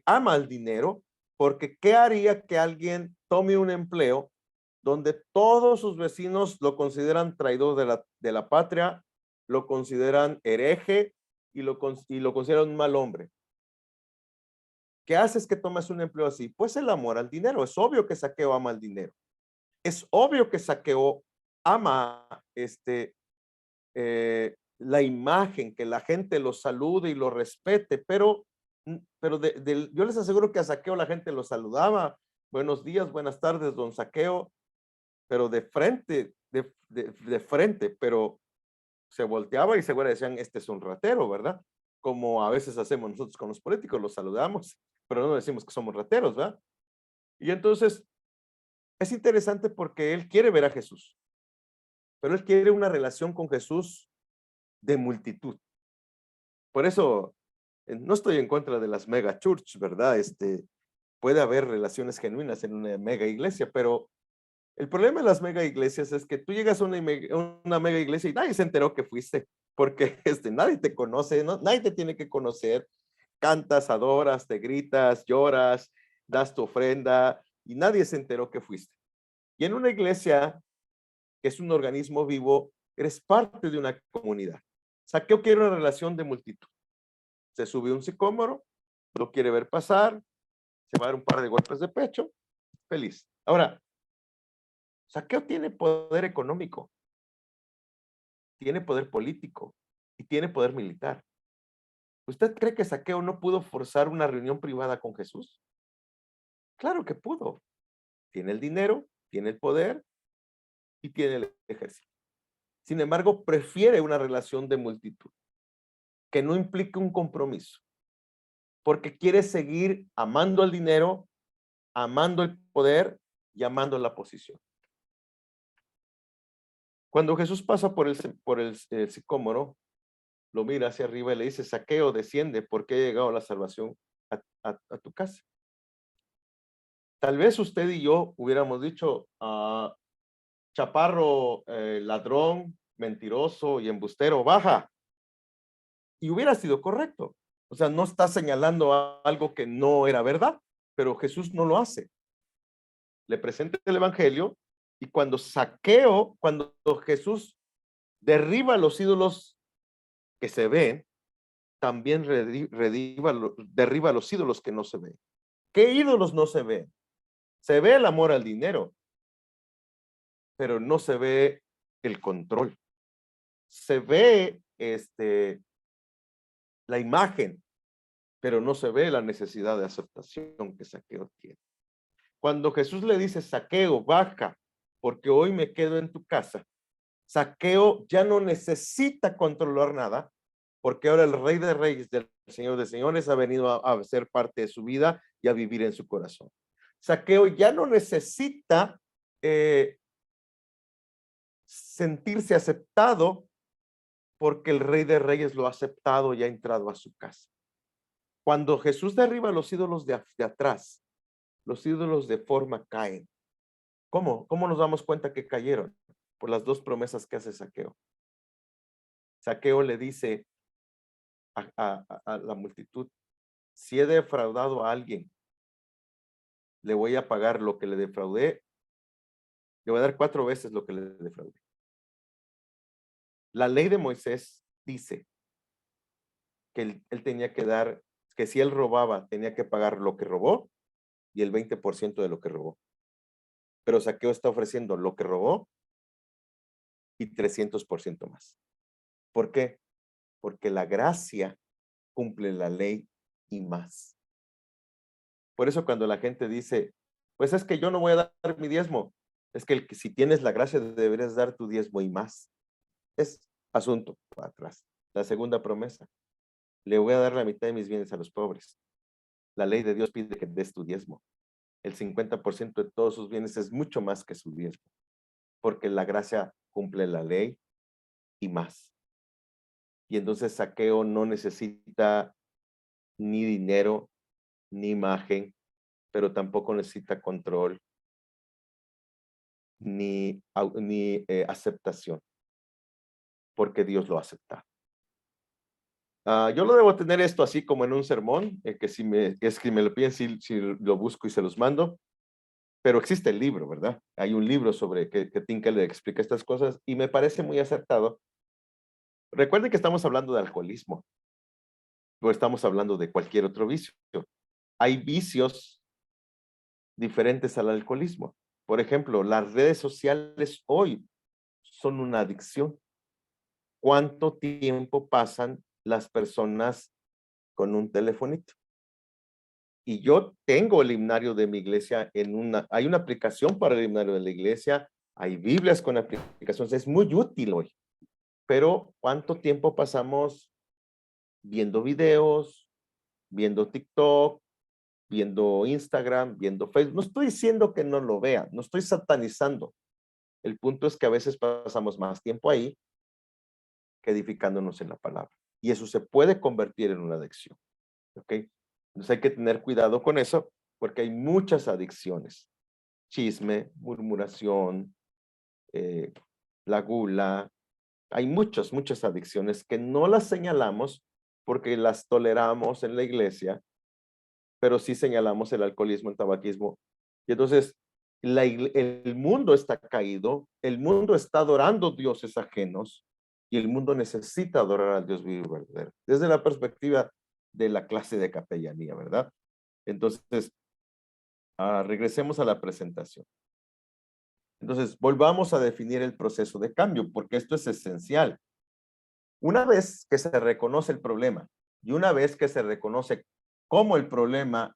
ama el dinero, porque ¿qué haría que alguien tome un empleo donde todos sus vecinos lo consideran traidor de la patria, lo consideran hereje y lo consideran un mal hombre? ¿Qué haces que tomas un empleo así? Pues el amor al dinero. Es obvio que Zaqueo ama el dinero. Es obvio que Zaqueo ama la imagen, que la gente lo salude y lo respete, pero yo les aseguro que a Zaqueo la gente lo saludaba. Buenos días, buenas tardes, don Zaqueo, pero de frente, de frente, pero se volteaba y seguro decían, este es un ratero, ¿verdad? Como a veces hacemos nosotros con los políticos, los saludamos, pero no decimos que somos rateros, ¿verdad? Y entonces es interesante porque él quiere ver a Jesús, pero él quiere una relación con Jesús de multitud. Por eso no estoy en contra de las mega church, ¿verdad? Puede haber relaciones genuinas en una mega iglesia, pero el problema de las mega iglesias es que tú llegas a una mega iglesia y nadie se enteró que fuiste, porque nadie te conoce, ¿no? Nadie te tiene que conocer. Cantas, adoras, te gritas, lloras, das tu ofrenda y nadie se enteró que fuiste. Y en una iglesia, que es un organismo vivo, eres parte de una comunidad. Zaqueo quiere una relación de multitud. Se sube un sicómoro, lo quiere ver pasar, se va a dar un par de golpes de pecho, feliz. Ahora, Zaqueo tiene poder económico, tiene poder político y tiene poder militar. ¿Usted cree que Zaqueo no pudo forzar una reunión privada con Jesús? Claro que pudo. Tiene el dinero, tiene el poder y tiene el ejército. Sin embargo, prefiere una relación de multitud que no implique un compromiso, porque quiere seguir amando el dinero, amando el poder y amando la posición. Cuando Jesús pasa por el sicómoro, lo mira hacia arriba y le dice, Zaqueo, desciende, porque ha llegado la salvación a tu casa. Tal vez usted y yo hubiéramos dicho, chaparro, ladrón, mentiroso y embustero, baja. Y hubiera sido correcto. O sea, no está señalando algo que no era verdad, pero Jesús no lo hace. Le presenta el evangelio y cuando Jesús derriba los ídolos que se ven, también derriba los ídolos que no se ven. ¿Qué ídolos no se ven? Se ve el amor al dinero, pero no se ve el control. Se ve la imagen, pero no se ve la necesidad de aceptación que Zaqueo tiene. Cuando Jesús le dice, Zaqueo, baja, porque hoy me quedo en tu casa, Zaqueo ya no necesita controlar nada, porque ahora el Rey de Reyes, del Señor de Señores, ha venido a ser parte de su vida y a vivir en su corazón. Zaqueo ya no necesita sentirse aceptado, porque el Rey de Reyes lo ha aceptado y ha entrado a su casa. Cuando Jesús derriba los ídolos de atrás, los ídolos de forma caen. ¿Cómo? ¿Cómo nos damos cuenta que cayeron? Por las dos promesas que hace Zaqueo. Zaqueo le dice a la multitud, si he defraudado a alguien, le voy a pagar lo que le defraudé, le voy a dar 4 veces lo que le defraudé. La ley de Moisés dice que él tenía que dar, que si él robaba, tenía que pagar lo que robó y el 20% de lo que robó. Pero Zaqueo está ofreciendo lo que robó y 300% más. ¿Por qué? Porque la gracia cumple la ley y más. Por eso cuando la gente dice, pues es que yo no voy a dar mi diezmo, es que si tienes la gracia deberías dar tu diezmo y más. Es asunto para atrás. La segunda promesa, le voy a dar la mitad de mis bienes a los pobres. La ley de Dios pide que des tu diezmo. El 50% de todos sus bienes es mucho más que su diezmo, porque la gracia cumple la ley y más. Y entonces Zaqueo no necesita ni dinero, ni imagen, pero tampoco necesita control, ni aceptación, porque Dios lo acepta. Yo lo debo tener esto así como en un sermón, es que me lo piden si lo busco y se los mando, pero existe el libro, ¿verdad? Hay un libro sobre que Tim Keller explica estas cosas y me parece muy acertado. Recuerden que estamos hablando de alcoholismo, o estamos hablando de cualquier otro vicio. Hay vicios diferentes al alcoholismo. Por ejemplo, las redes sociales hoy son una adicción. ¿Cuánto tiempo pasan las personas con un telefonito? Y yo tengo el himnario de mi iglesia hay una aplicación para el himnario de la iglesia, hay Biblias con aplicaciones, es muy útil hoy. Pero ¿cuánto tiempo pasamos viendo videos, viendo TikTok, viendo Instagram, viendo Facebook? No estoy diciendo que no lo vean, no estoy satanizando. El punto es que a veces pasamos más tiempo ahí que edificándonos en la palabra. Y eso se puede convertir en una adicción. ¿Ok? Entonces hay que tener cuidado con eso porque hay muchas adicciones. Chisme, murmuración, la gula. Hay muchas adicciones que no las señalamos porque las toleramos en la iglesia, pero sí señalamos el alcoholismo, el tabaquismo. Y entonces el mundo está caído, el mundo está adorando dioses ajenos y el mundo necesita adorar al Dios vivo y verdadero. Desde la perspectiva de la clase de capellanía, ¿verdad? Entonces, regresemos a la presentación. Entonces, volvamos a definir el proceso de cambio, porque esto es esencial. Una vez que se reconoce el problema y una vez que se reconoce como el problema,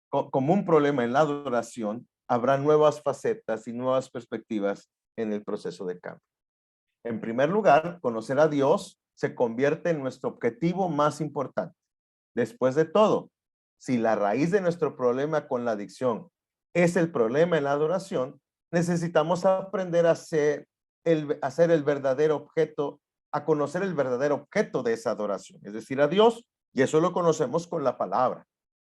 como un problema en la adoración, habrá nuevas facetas y nuevas perspectivas en el proceso de cambio. En primer lugar, conocer a Dios se convierte en nuestro objetivo más importante. Después de todo, si la raíz de nuestro problema con la adicción es el problema en la adoración, necesitamos aprender a ser el verdadero objeto, a conocer el verdadero objeto de esa adoración, es decir, a Dios, y eso lo conocemos con la palabra.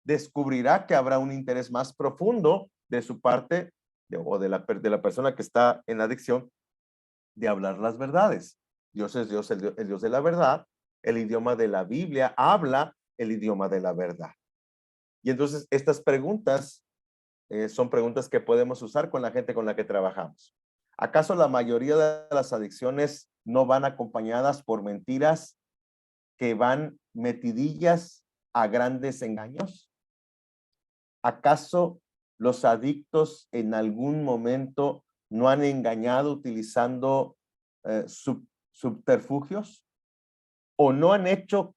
Descubrirá que habrá un interés más profundo de su parte o de la persona que está en adicción de hablar las verdades. Dios es Dios, el Dios de la verdad. El idioma de la Biblia habla el idioma de la verdad. Y entonces estas preguntas son preguntas que podemos usar con la gente con la que trabajamos. ¿Acaso la mayoría de las adicciones no van acompañadas por mentiras que van metidillas a grandes engaños? ¿Acaso los adictos en algún momento no han engañado utilizando subterfugios? ¿O no han hecho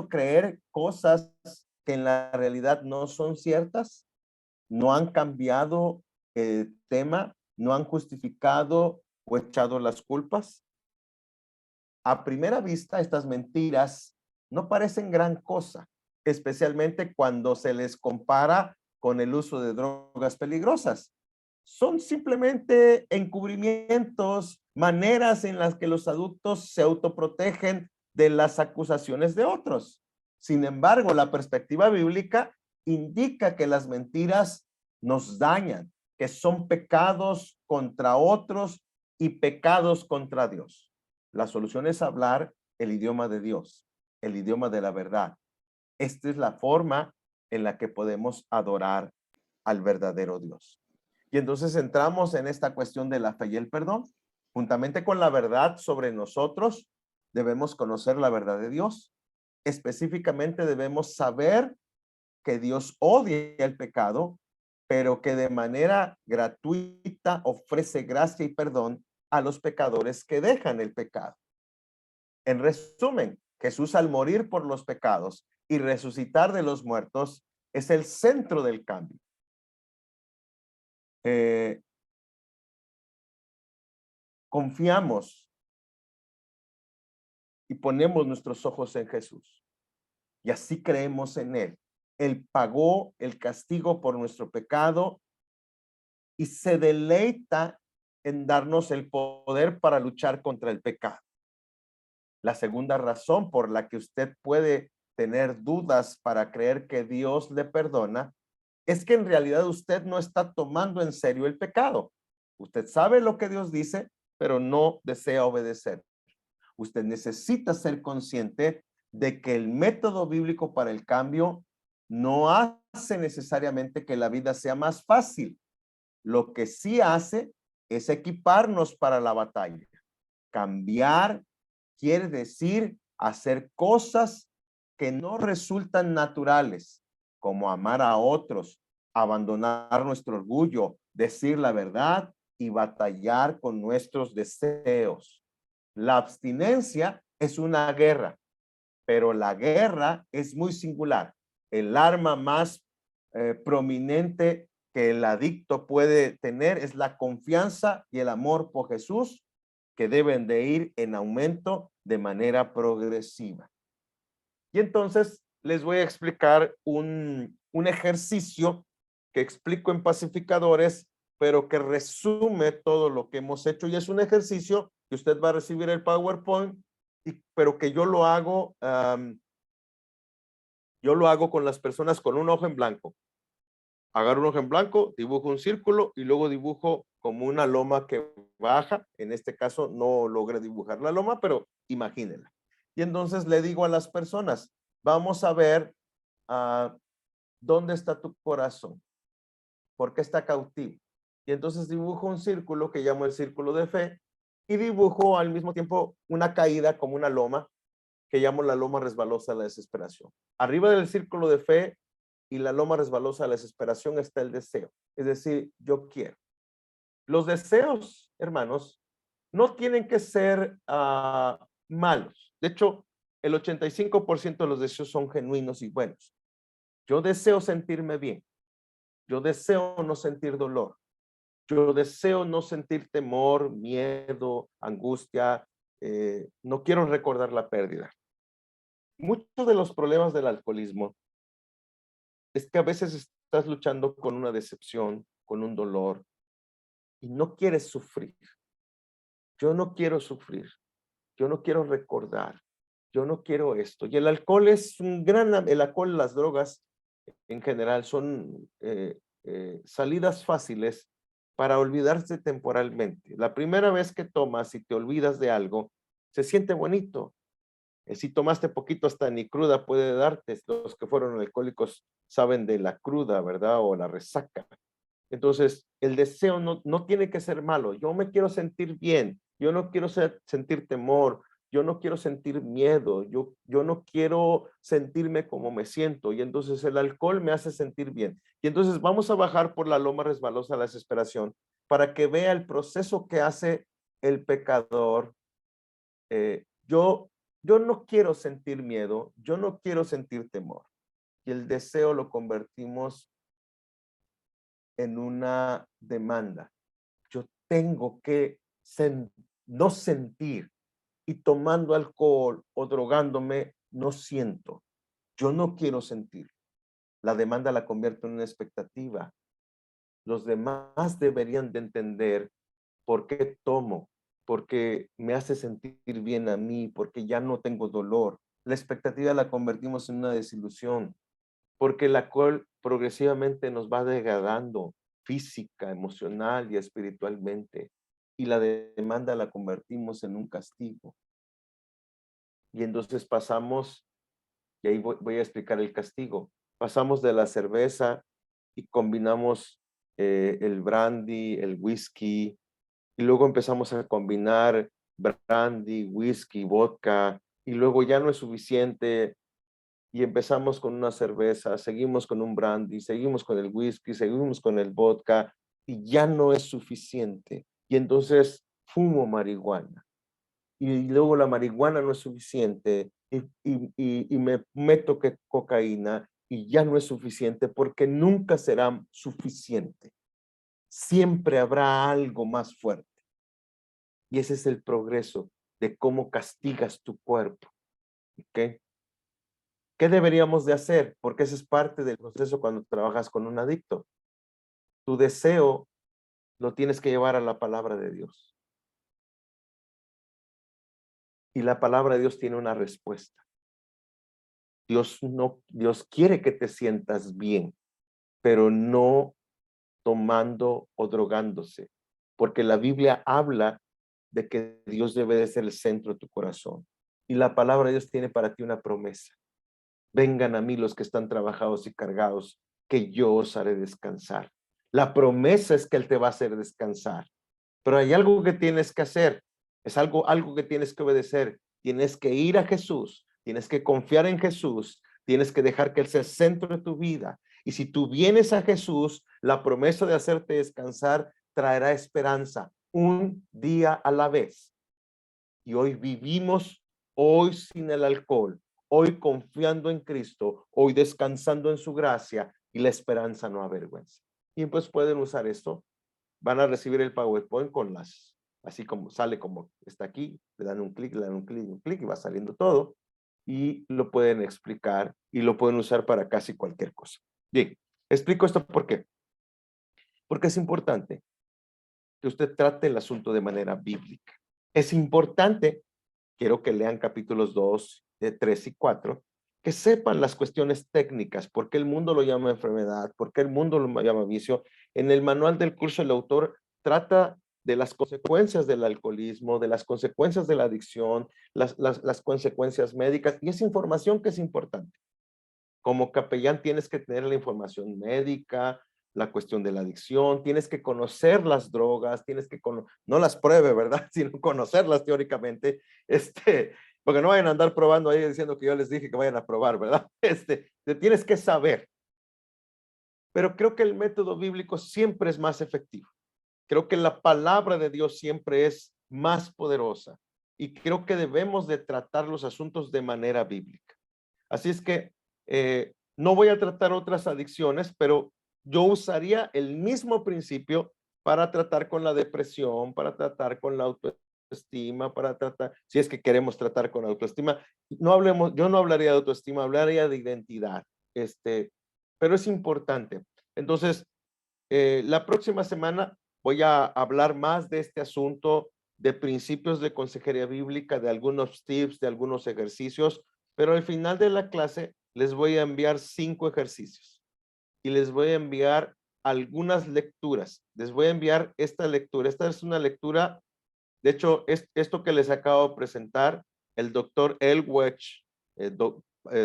creer cosas que en la realidad no son ciertas? ¿No han cambiado el tema? ¿No han justificado o echado las culpas? A primera vista, estas mentiras no parecen gran cosa, especialmente cuando se les compara con el uso de drogas peligrosas. Son simplemente encubrimientos, maneras en las que los adultos se autoprotegen de las acusaciones de otros. Sin embargo, la perspectiva bíblica indica que las mentiras nos dañan, que son pecados contra otros y pecados contra Dios. La solución es hablar el idioma de Dios, el idioma de la verdad. Esta es la forma en la que podemos adorar al verdadero Dios. Y entonces entramos en esta cuestión de la fe y el perdón. Juntamente con la verdad sobre nosotros, debemos conocer la verdad de Dios. Específicamente debemos saber que Dios odia el pecado, pero que de manera gratuita ofrece gracia y perdón a los pecadores que dejan el pecado. En resumen, Jesús al morir por los pecados y resucitar de los muertos es el centro del cambio. Confiamos y ponemos nuestros ojos en Jesús y así creemos en Él. Él pagó el castigo por nuestro pecado y se deleita en darnos el poder para luchar contra el pecado. La segunda razón por la que usted puede tener dudas para creer que Dios le perdona es que en realidad usted no está tomando en serio el pecado. Usted sabe lo que Dios dice, pero no desea obedecer. Usted necesita ser consciente de que el método bíblico para el cambio no hace necesariamente que la vida sea más fácil. Lo que sí hace es equiparnos para la batalla. Cambiar quiere decir hacer cosas que no resultan naturales, como amar a otros, abandonar nuestro orgullo, decir la verdad y batallar con nuestros deseos. La abstinencia es una guerra, pero la guerra es muy singular. El arma más prominente que el adicto puede tener es la confianza y el amor por Jesús, que deben de ir en aumento de manera progresiva. Y entonces les voy a explicar un ejercicio que explico en Pacificadores, pero que resume todo lo que hemos hecho. Y es un ejercicio que usted va a recibir el PowerPoint, pero que yo lo hago con las personas con un ojo en blanco. Agarro un hoja en blanco, dibujo un círculo y luego dibujo como una loma que baja. En este caso no logré dibujar la loma, pero imagínenla. Y entonces le digo a las personas, vamos a ver dónde está tu corazón, por qué está cautivo. Y entonces dibujo un círculo que llamo el círculo de fe y dibujo al mismo tiempo una caída como una loma que llamo la loma resbalosa de la desesperación. Arriba del círculo de fe y la loma resbalosa de la desesperación está el deseo. Es decir, yo quiero. Los deseos, hermanos, no tienen que ser malos. De hecho, el 85% de los deseos son genuinos y buenos. Yo deseo sentirme bien. Yo deseo no sentir dolor. Yo deseo no sentir temor, miedo, angustia. No quiero recordar la pérdida. Muchos de los problemas del alcoholismo es que a veces estás luchando con una decepción, con un dolor, y no quieres sufrir. Yo no quiero sufrir. Yo no quiero recordar. Yo no quiero esto. Y el alcohol es el alcohol, las drogas en general son salidas fáciles para olvidarse temporalmente. La primera vez que tomas y te olvidas de algo, se siente bonito. Si tomaste poquito, hasta ni cruda puede darte. Los que fueron alcohólicos saben de la cruda, ¿verdad? O la resaca. Entonces, el deseo no tiene que ser malo. Yo me quiero sentir bien. Yo no quiero sentir temor. Yo no quiero sentir miedo. Yo no quiero sentirme como me siento. Y entonces el alcohol me hace sentir bien. Y entonces vamos a bajar por la loma resbalosa de la desesperación para que vea el proceso que hace el pecador. Yo no quiero sentir miedo. Yo no quiero sentir temor. Y el deseo lo convertimos en una demanda. Yo tengo que no sentir, y tomando alcohol o drogándome no siento. Yo no quiero sentir. La demanda la convierto en una expectativa. Los demás deberían de entender por qué tomo, porque me hace sentir bien a mí, porque ya no tengo dolor. La expectativa la convertimos en una desilusión, porque el alcohol progresivamente nos va degradando física, emocional y espiritualmente, y la demanda la convertimos en un castigo. Y entonces pasamos, y ahí voy a explicar el castigo, pasamos de la cerveza y combinamos el brandy, el whisky, y luego empezamos a combinar brandy, whisky, vodka, y luego ya no es suficiente, y empezamos con una cerveza, seguimos con un brandy, seguimos con el whisky, seguimos con el vodka, y ya no es suficiente. Y entonces fumo marihuana. y luego la marihuana no es suficiente y me meto que cocaína y ya no es suficiente porque nunca será suficiente. Siempre habrá algo más fuerte. Y ese es el progreso de cómo castigas tu cuerpo. ¿Ok? ¿Qué deberíamos de hacer? Porque ese es parte del proceso cuando trabajas con un adicto. Tu deseo lo tienes que llevar a la palabra de Dios. Y la palabra de Dios tiene una respuesta. Dios quiere que te sientas bien, pero no tomando o drogándose, porque la Biblia habla de que Dios debe de ser el centro de tu corazón. Y la palabra de Dios tiene para ti una promesa. Vengan a mí los que están trabajados y cargados, que yo os haré descansar. La promesa es que Él te va a hacer descansar. Pero hay algo que tienes que hacer. Es algo que tienes que obedecer. Tienes que ir a Jesús. Tienes que confiar en Jesús. Tienes que dejar que Él sea el centro de tu vida. Y si tú vienes a Jesús, la promesa de hacerte descansar traerá esperanza un día a la vez. Y hoy vivimos, hoy sin el alcohol, hoy confiando en Cristo, hoy descansando en su gracia, y la esperanza no avergüenza. Y pues pueden usar esto. Van a recibir el PowerPoint con así como sale como está aquí, le dan un clic, un clic y va saliendo todo. Y lo pueden explicar y lo pueden usar para casi cualquier cosa. Bien, explico esto ¿por qué? Porque es importante que usted trate el asunto de manera bíblica. Es importante, quiero que lean capítulos 2, 3 y 4, que sepan las cuestiones técnicas, por qué el mundo lo llama enfermedad, por qué el mundo lo llama vicio. En el manual del curso el autor trata de las consecuencias del alcoholismo, de las consecuencias de la adicción, las consecuencias médicas, y es información que es importante. Como capellán tienes que tener la información médica, la cuestión de la adicción, tienes que conocer las drogas, tienes que no las pruebe, ¿verdad? Sino conocerlas teóricamente, porque no vayan a andar probando ahí diciendo que yo les dije que vayan a probar, ¿verdad? Te tienes que saber. Pero creo que el método bíblico siempre es más efectivo. Creo que la palabra de Dios siempre es más poderosa y creo que debemos de tratar los asuntos de manera bíblica. Así es que no voy a tratar otras adicciones, pero yo usaría el mismo principio para tratar con la depresión, para tratar con la autoestima, para tratar, si es que queremos tratar con autoestima. Yo no hablaría de autoestima, hablaría de identidad. Pero es importante. Entonces, la próxima semana voy a hablar más de este asunto, de principios de consejería bíblica, de algunos tips, de algunos ejercicios, pero al final de la clase les voy a enviar 5 ejercicios y les voy a enviar algunas lecturas. Les voy a enviar esta lectura. Esta es una lectura, de hecho, esto que les acabo de presentar, el doctor Elwech,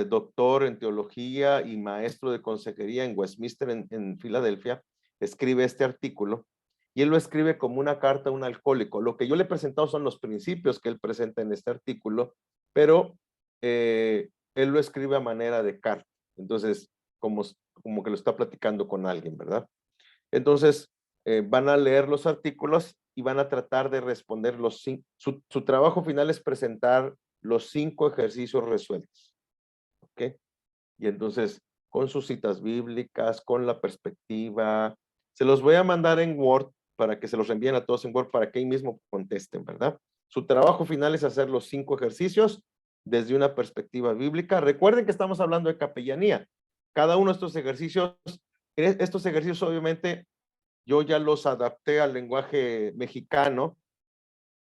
doctor en teología y maestro de consejería en Westminster, en Filadelfia, escribe este artículo y él lo escribe como una carta a un alcohólico. Lo que yo le he presentado son los principios que él presenta en este artículo, pero él lo escribe a manera de carta. Entonces, como que lo está platicando con alguien, ¿verdad? Entonces, van a leer los artículos y van a tratar de responder su trabajo final es presentar los 5 ejercicios resueltos. ¿Ok? Y entonces, con sus citas bíblicas, con la perspectiva, se los voy a mandar en Word para que se los envíen a todos en Word para que ahí mismo contesten, ¿verdad? Su trabajo final es hacer los 5 ejercicios desde una perspectiva bíblica. Recuerden que estamos hablando de capellanía. Cada uno de estos ejercicios obviamente yo ya los adapté al lenguaje mexicano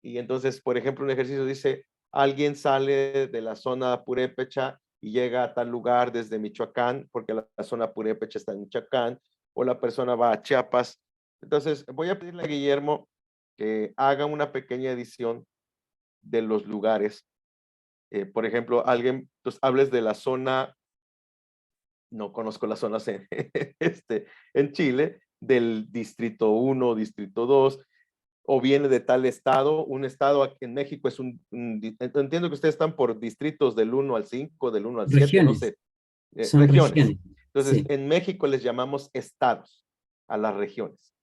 y entonces, por ejemplo, un ejercicio dice, alguien sale de la zona purépecha y llega a tal lugar desde Michoacán, porque la zona purépecha está en Michoacán, o la persona va a Chiapas. Entonces, voy a pedirle a Guillermo que haga una pequeña edición de los lugares. Por ejemplo, entonces hables de la zona, no conozco las zonas en Chile, del distrito 1, distrito 2, o viene de tal estado, un estado aquí en México es entiendo que ustedes están por distritos del 1 al 5, del 1 al 7, no Regiones, sé, son regiones. regiones. Entonces, Sí. en México les llamamos estados a las regiones.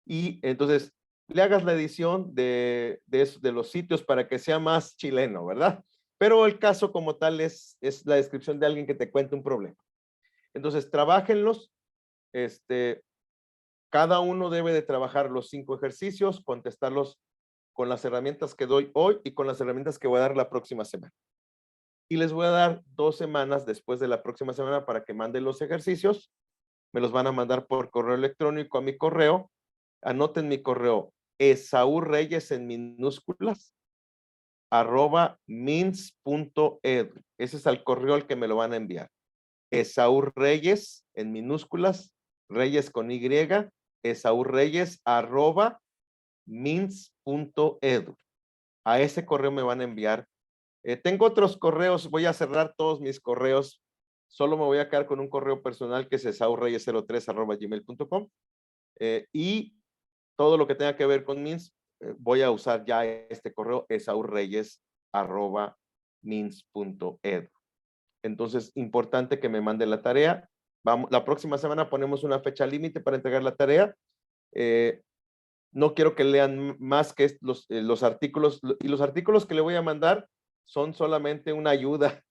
Y entonces, le hagas la edición de los sitios para que sea más chileno, ¿verdad? Pero el caso como tal es la descripción de alguien que te cuenta un problema. Entonces, trabájenlos. Cada uno debe de trabajar los 5 ejercicios, contestarlos con las herramientas que doy hoy y con las herramientas que voy a dar la próxima semana. Y les voy a dar 2 semanas después de la próxima semana para que manden los ejercicios. Me los van a mandar por correo electrónico a mi correo. Anoten mi correo, Esaú Reyes en minúsculas, @mins.edu. Ese es el correo al que me lo van a enviar. Esaú Reyes en minúsculas, Reyes con Y, Esaú Reyes @mins.edu. A ese correo me van a enviar. Tengo otros correos, voy a cerrar todos mis correos. Solo me voy a quedar con un correo personal que es esaureyes03@gmail.com. Y todo lo que tenga que ver con MINS, voy a usar ya este correo, esaurreyes@mins.edu. Entonces, importante que me mande la tarea. Vamos, la próxima semana ponemos una fecha límite para entregar la tarea. No quiero que lean más que los artículos, y los artículos que le voy a mandar son solamente una ayuda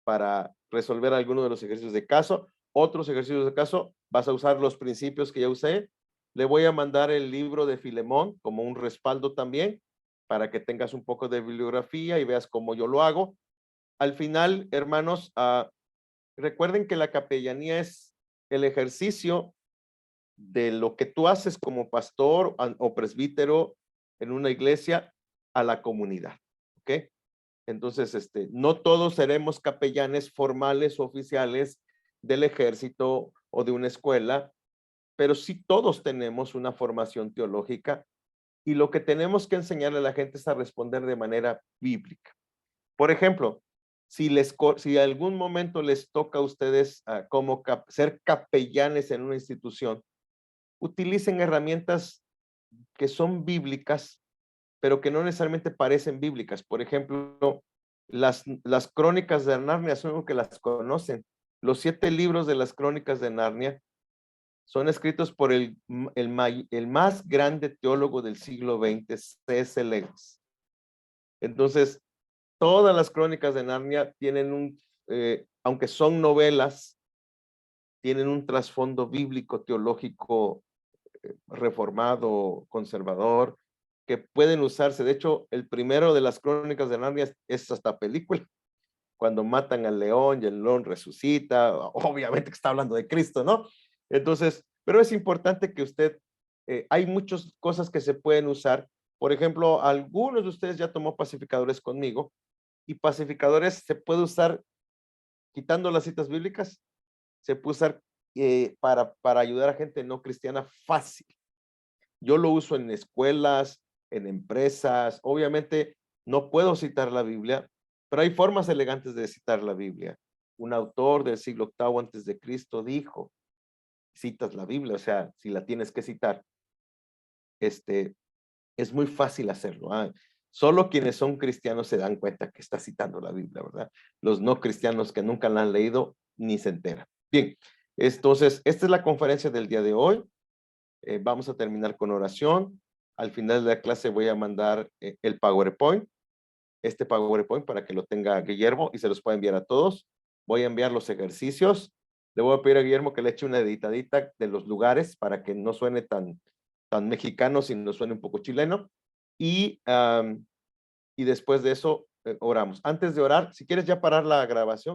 para resolver alguno de los ejercicios de caso. Otros ejercicios de caso, vas a usar los principios que ya usé. Le voy a mandar el libro de Filemón como un respaldo también, para que tengas un poco de bibliografía y veas cómo yo lo hago. Al final, hermanos, recuerden que la capellanía es el ejercicio de lo que tú haces como pastor o presbítero en una iglesia a la comunidad, ¿ok? Entonces, no todos seremos capellanes formales o oficiales del ejército o de una escuela, pero sí todos tenemos una formación teológica y lo que tenemos que enseñarle a la gente es a responder de manera bíblica. Por ejemplo, si algún momento les toca a ustedes ser capellanes en una institución, utilicen herramientas que son bíblicas, pero que no necesariamente parecen bíblicas. Por ejemplo, las crónicas de Narnia, son que las conocen. Los 7 libros de las crónicas de Narnia son escritos por el más grande teólogo del siglo XX, C.S. Lewis. Entonces, todas las crónicas de Narnia tienen aunque son novelas, tienen un trasfondo bíblico, teológico, reformado, conservador, que pueden usarse. De hecho, el primero de las crónicas de Narnia es hasta película, cuando matan al león y el león resucita, obviamente que está hablando de Cristo, ¿no? Entonces, pero es importante que hay muchas cosas que se pueden usar. Por ejemplo, algunos de ustedes ya tomó pacificadores conmigo, y pacificadores se puede usar quitando las citas bíblicas, se puede usar para ayudar a gente no cristiana fácil. Yo lo uso en escuelas, en empresas. Obviamente no puedo citar la Biblia, pero hay formas elegantes de citar la Biblia. Un autor del siglo VIII antes de Cristo dijo, citas la Biblia, o sea, si la tienes que citar, es muy fácil hacerlo. Solo quienes son cristianos se dan cuenta que está citando la Biblia, ¿verdad? Los no cristianos que nunca la han leído ni se enteran. Bien, entonces, esta es la conferencia del día de hoy. Vamos a terminar con oración. Al final de la clase voy a mandar el PowerPoint, este PowerPoint para que lo tenga Guillermo y se los pueda enviar a todos. Voy a enviar los ejercicios. Le voy a pedir a Guillermo que le eche una editadita de los lugares para que no suene tan mexicano, sino suene un poco chileno. Y después de eso oramos. Antes de orar, si quieres ya parar la grabación.